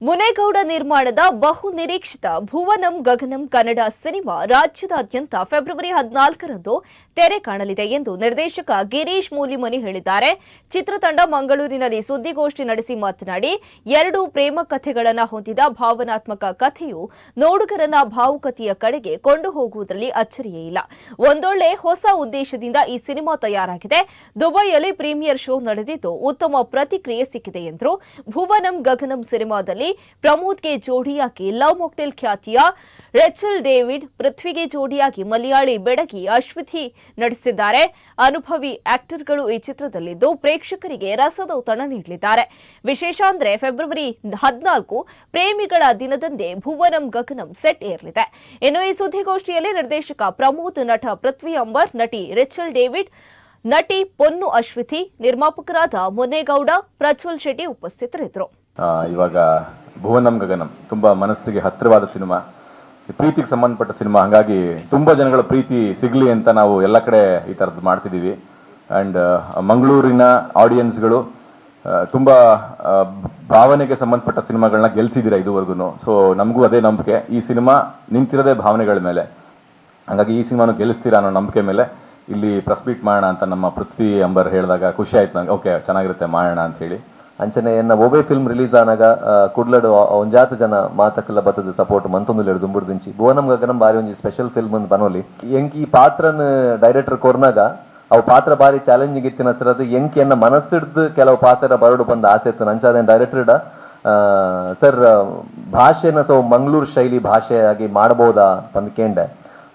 ಮುನೇಗೌಡ ನಿರ್ಮಾಣದ ಬಹು ನಿರೀಕ್ಷಿತ ಭುವನಂ ಗಗನಂ ಕನ್ನಡ ಸಿನಿಮಾ ರಾಜ್ಯದಾದ್ಯಂತ ಫೆಬ್ರವರಿ 14ರಂದು ತೆರೆ ಕಾಣಲಿದೆ ಎಂದು ನಿರ್ದೇಶಕ ಗಿರೀಶ್ ಮೂಲಿಮನಿ ಹೇಳಿದ್ದಾರೆ. ಚಿತ್ರತಂಡ ಮಂಗಳೂರಿನಲ್ಲಿ ಸುದ್ದಿಗೋಷ್ಠಿ ನಡೆಸಿ ಮಾತನಾಡಿ, ಎರಡು ಪ್ರೇಮ ಕಥೆಗಳನ್ನು ಹೊಂದಿದ ಭಾವನಾತ್ಮಕ ಕಥೆಯು ನೋಡುಗರನ್ನ ಭಾವುಕತೆಯ ಕಡೆಗೆ ಕೊಂಡು ಹೋಗುವುದರಲ್ಲಿ ಅಚ್ಚರಿಯೇ ಇಲ್ಲ. ಒಂದೊಳ್ಳೆ ಹೊಸ ಉದ್ದೇಶದಿಂದ ಈ ಸಿನಿಮಾ ತಯಾರಾಗಿದೆ. ದುಬೈಯಲ್ಲಿ ಪ್ರೀಮಿಯರ್ ಶೋ ನಡೆದಿದ್ದು ಉತ್ತಮ ಪ್ರತಿಕ್ರಿಯೆ ಸಿಕ್ಕಿದೆ ಎಂದರು. ಭುವನಂ ಗಗನಂ ಸಿನಿಮಾದಲ್ಲಿ ಪ್ರಮೋದ್ಗೆ ಜೋಡಿಯಾಗಿ ಲವ್ ಮಾಕ್ಟೇಲ್ ಖ್ಯಾತಿಯ ರೆಚಲ್ ಡೇವಿಡ್, ಪೃಥ್ವಿಗೆ ಜೋಡಿಯಾಗಿ ಮಲಯಾಳಿ ಬೆಡಗಿ ಅಶ್ವಿತಿ ನಟಿಸಿದ್ದಾರೆ. ಅನುಭವಿ ಆಕ್ಟರ್ಗಳು ಈ ಚಿತ್ರದಲ್ಲಿದ್ದು ಪ್ರೇಕ್ಷಕರಿಗೆ ರಸದೌತಣ ನೀಡಲಿದ್ದಾರೆ. ವಿಶೇಷ ಅಂದ್ರೆ ಫೆಬ್ರವರಿ 14 ಪ್ರೇಮಿಗಳ ದಿನದಂದೇ ಭುವನಂ ಗಗನಂ ಸೆಟ್ ಏರಲಿದೆ. ಇನ್ನು ಈ ಸುದ್ದಿಗೋಷ್ಠಿಯಲ್ಲಿ ನಿರ್ದೇಶಕ ಪ್ರಮೋದ್, ನಟ ಪೃಥ್ವಿ ಅಂಬರ್, ನಟಿ ರೆಚಲ್ ಡೇವಿಡ್, ನಟಿ ಪೊನ್ನು ಅಶ್ವಿತಿ, ನಿರ್ಮಾಪಕರಾದ ಮುನೇಗೌಡ, ಪ್ರಜ್ವಲ್ ಶೆಟ್ಟಿ ಉಪಸ್ಥಿತರಿದ್ದರು. ಇವಾಗ ಭುವನಂ ಗಗನಂ ತುಂಬಾ ಮನಸ್ಸಿಗೆ ಹತ್ತಿರವಾದ ಸಿನಿಮಾ, ಪ್ರೀತಿಗೆ ಸಂಬಂಧಪಟ್ಟ ಸಿನಿಮಾ. ಹಾಗಾಗಿ ತುಂಬಾ ಜನಗಳ ಪ್ರೀತಿ ಸಿಗ್ಲಿ ಅಂತ ನಾವು ಎಲ್ಲ ಕಡೆ ಈ ತರದ್ದು ಮಾಡ್ತಿದ್ದೀವಿ. ಅಂಡ್ ಮಂಗಳೂರಿನ ಆಡಿಯನ್ಸ್ಗಳು ತುಂಬಾ ಭಾವನೆಗೆ ಸಂಬಂಧಪಟ್ಟ ಸಿನಿಮಾಗಳನ್ನ ಗೆಲ್ಸಿದ್ದೀರಾ ಇದುವರೆಗೂ. ಸೊ ನಮಗೂ ಅದೇ ನಂಬಿಕೆ, ಈ ಸಿನಿಮಾ ನಿಂತಿರೋದೇ ಭಾವನೆಗಳ ಮೇಲೆ. ಹಾಗಾಗಿ ಈ ಸಿನಿಮಾನು ಗೆಲ್ಲಿಸ್ತೀರಾ ಅನ್ನೋ ನಂಬಿಕೆ ಮೇಲೆ ಇಲ್ಲಿ ಪ್ರೆಸ್ ಮೀಟ್ ಮಾಡೋಣ ಅಂತ ನಮ್ಮ ಪೃಥ್ವಿ ಅಂಬರ್ ಹೇಳಿದಾಗ ಖುಷಿ ಆಯ್ತು ನಂಗೆ. ಓಕೆ, ಚೆನ್ನಾಗಿರುತ್ತೆ ಮಾಡೋಣ ಅಂತ ಹೇಳಿ. ಅಂಚನೆ ಎನ್ನ ಒಬೆ ಫಿಲ್ಮ್ ರಿಲೀಸ್ ಆನಾಗ ಕುಡ್ಲಡು ಒಂಜಾತ ಜನ ಮಾತಕ್ಕೆಲ್ಲ ಬತ್ತದ ಸಪೋರ್ಟ್ ಮಂತೊಂದುಲ್ಲೆಡು ದುಂಬುಡ್ದಿಂಚಿ ಭುವನಂ ಗಗನಂ ಬಾರಿ ಒಂಜಿ ಸ್ಪೆಷಲ್ ಫಿಲ್ಮ್ ಅಂತ ಬನೋಲಿ ಎಂಕಿ ಪಾತ್ರನ ಡೈರೆಕ್ಟರ್ ಕೊರ್ನಾಗ ಅವು ಪಾತ್ರ ಬಾರಿ ಚಾಲೆಂಜಿಂಗ್ ಇತ್ತಿನ ಸರದು ಎಂಕಿ ಎನ್ನ ಮನಸ್ಸಿಡ್ದು ಕೆಲವು ಪಾತ್ರ ಬರಡು ಬಂದ ಆಸೆ ಇತ್ತು ನಂಚಾದ ಡೈರೆಕ್ಟರ್ ಸರ್ ಭಾಷೆನ ಸೊ ಮಂಗಳೂರು ಶೈಲಿ ಭಾಷೆಯಾಗಿ ಮಾಡಬಹುದಾ ಅಂತ ಕೇಂಡೆ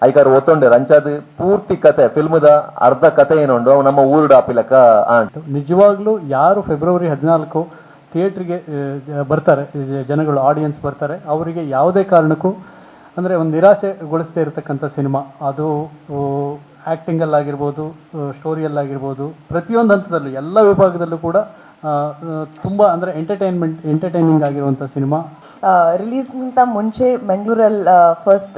ಐಕಾರು ಒತ್ತೊಂಡೆ ರಂಚಾದ ಪೂರ್ತಿ ಕತೆ ಫಿಲ್ಮ್ದ ಅರ್ಧ ಕತೆ ಏನುಂಡು ಅವು ನಮ್ಮ ಊರುಡ ಆಪಿಲಕ ಆಂಟು. ನಿಜವಾಗ್ಲೂ ಯಾರು ಫೆಬ್ರವರಿ 14 ಥಿಯೇಟ್ರಿಗೆ ಬರ್ತಾರೆ, ಜನಗಳು ಆಡಿಯನ್ಸ್ ಬರ್ತಾರೆ, ಅವರಿಗೆ ಯಾವುದೇ ಕಾರಣಕ್ಕೂ ಅಂದರೆ ಒಂದು ನಿರಾಸೆಗೊಳಿಸದೇ ಇರತಕ್ಕಂಥ ಸಿನಿಮಾ. ಅದು ಆ್ಯಕ್ಟಿಂಗಲ್ಲಾಗಿರ್ಬೋದು, ಸ್ಟೋರಿಯಲ್ಲಾಗಿರ್ಬೋದು, ಪ್ರತಿಯೊಂದು ಹಂತದಲ್ಲೂ ಎಲ್ಲ ವಿಭಾಗದಲ್ಲೂ ಕೂಡ ತುಂಬ ಅಂದರೆ ಎಂಟರ್ಟೈನಿಂಗ್ ಆಗಿರುವಂಥ ಸಿನಿಮಾ. ರಿಲೀಸ್ಗಿಂತ ಮುಂಚೆ ಬೆಂಗಳೂರಲ್ಲಿ ಫಸ್ಟ್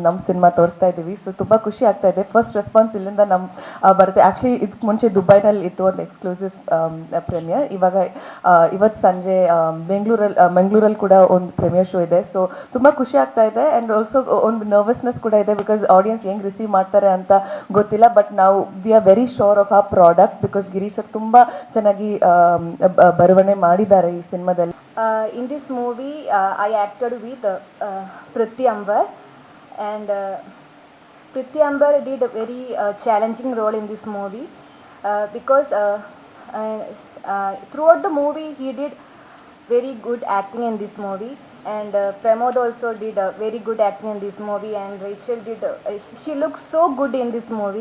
ನಮ್ಮ ಸಿನಿಮಾ ತೋರಿಸ್ತಾ ಇದ್ದೀವಿ. ಸೊ ತುಂಬ ಖುಷಿ ಆಗ್ತಾ ಇದೆ. ಫಸ್ಟ್ ರೆಸ್ಪಾನ್ಸ್ ಇಲ್ಲಿಂದ ಬರುತ್ತೆ. ಆ್ಯಕ್ಚುಲಿ ಇದಕ್ಕೆ ಮುಂಚೆ ದುಬೈನಲ್ಲಿ ಇತ್ತು ಒಂದು ಎಕ್ಸ್ಕ್ಲೂಸಿವ್ ಪ್ರೀಮಿಯರ್. ಇವತ್ತು ಸಂಜೆ ಮಂಗಳೂರಲ್ಲಿ ಕೂಡ ಒಂದು ಪ್ರೀಮಿಯರ್ ಶೋ ಇದೆ. ಸೊ ತುಂಬ ಖುಷಿ ಆಗ್ತಾ ಇದೆ. ಆ್ಯಂಡ್ ಆಲ್ಸೋ ಒಂದು ನರ್ವಸ್ನೆಸ್ ಕೂಡ ಇದೆ, ಬಿಕಾಸ್ ಆಡಿಯನ್ಸ್ ಹೆಂಗೆ ರಿಸೀವ್ ಮಾಡ್ತಾರೆ ಅಂತ ಗೊತ್ತಿಲ್ಲ. ಬಟ್ ನಾವು we are very sure of ಆ ಪ್ರಾಡಕ್ಟ್, ಬಿಕಾಸ್ ಗಿರೀಶ್ ಸರ್ ತುಂಬ ಚೆನ್ನಾಗಿ ಬರವಣೆ ಮಾಡಿದ್ದಾರೆ ಈ ಸಿನಿಮಾದಲ್ಲಿ. In this movie, I acted with Prithvi Ambar, and Prithvi Ambar did a very challenging role in this movie because throughout the movie he did very good acting in this movie, and Pramod also did very good acting in this movie, and Rachel did she looked so good in this movie.